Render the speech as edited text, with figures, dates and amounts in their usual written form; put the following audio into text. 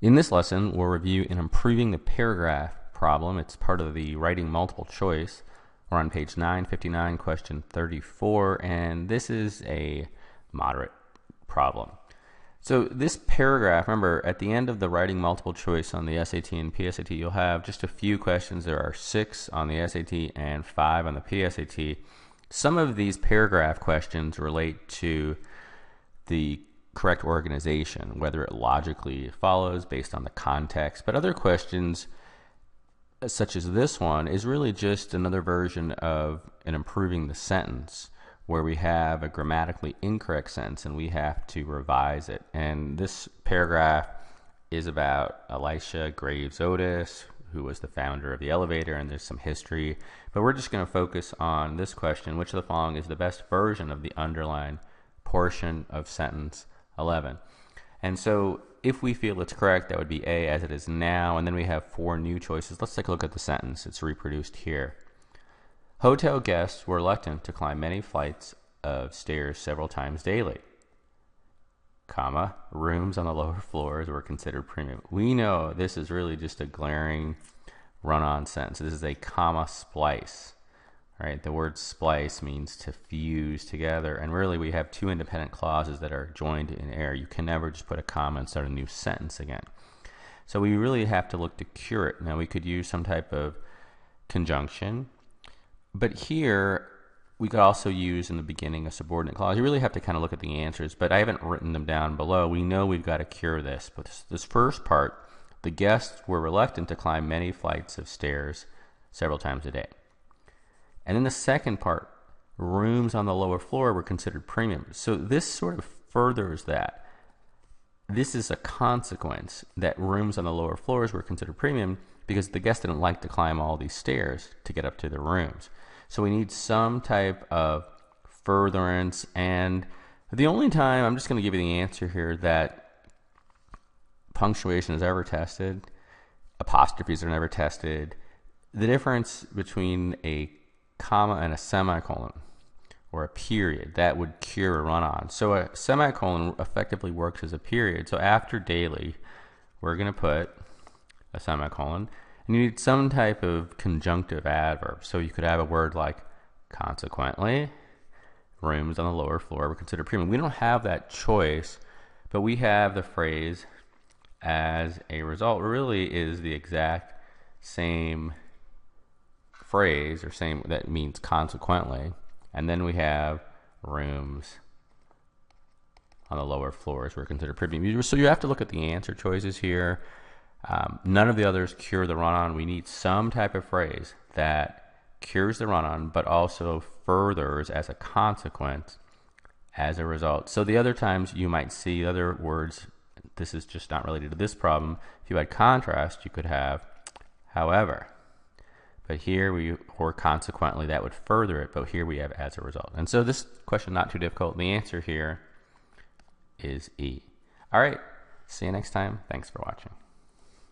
In this lesson, we'll review an improving the paragraph problem. It's part of the writing multiple choice. We're on page 959, question 34, and this is a moderate problem. So this paragraph, remember, at the end of the writing multiple choice on the SAT and PSAT, you'll have just a few questions. There are 6 on the SAT and 5 on the PSAT. Some of these paragraph questions relate to the correct organization, whether it logically follows based on the context, but other questions such as this one is really just another version of an improving the sentence, where we have a grammatically incorrect sentence and we have to revise it. And this paragraph is about Elisha Graves Otis, who was the founder of the elevator, and there's some history, but we're just going to focus on this question: which of the following is the best version of the underlined portion of sentence 11? And so if we feel it's correct, that would be A, as it is now, and then we have 4 new choices. Let's take a look at the sentence. It's reproduced here. Hotel guests were reluctant to climb many flights of stairs several times daily, comma, rooms on the lower floors were considered premium. We know this is really just a glaring run-on sentence. This is a comma splice. Right? The word splice means to fuse together, and really we have 2 independent clauses that are joined in air. You can never just put a comma and start a new sentence again. So we really have to look to cure it. Now we could use some type of conjunction, but here we could also use in the beginning a subordinate clause. You really have to kind of look at the answers, but I haven't written them down below. We know we've got to cure this, but this first part, the guests were reluctant to climb many flights of stairs several times a day. And then the second part, rooms on the lower floor were considered premium. So this sort of furthers that. This is a consequence that rooms on the lower floors were considered premium because the guests didn't like to climb all these stairs to get up to their rooms. So we need some type of furtherance, and the only time, I'm just going to give you the answer here, that punctuation is ever tested, apostrophes are never tested. The difference between a comma and a semicolon, or a period, that would cure a run-on. So a semicolon effectively works as a period. So after daily, we're going to put a semicolon, and you need some type of conjunctive adverb. So you could have a word like consequently, rooms on the lower floor were considered premium. We don't have that choice, but we have the phrase as a result. It really is the exact same phrase, or same, that means consequently, and then we have rooms on the lower floors were considered premium. So you have to look at the answer choices here. None of the others cure the run-on. We need some type of phrase that cures the run-on, but also furthers as a consequence, as a result. So the other times you might see other words, this is just not related to this problem. If you had contrast, you could have however. But here or consequently, that would further it, but here we have as a result. And so this question, not too difficult. The answer here is E. All right, see you next time. Thanks for watching.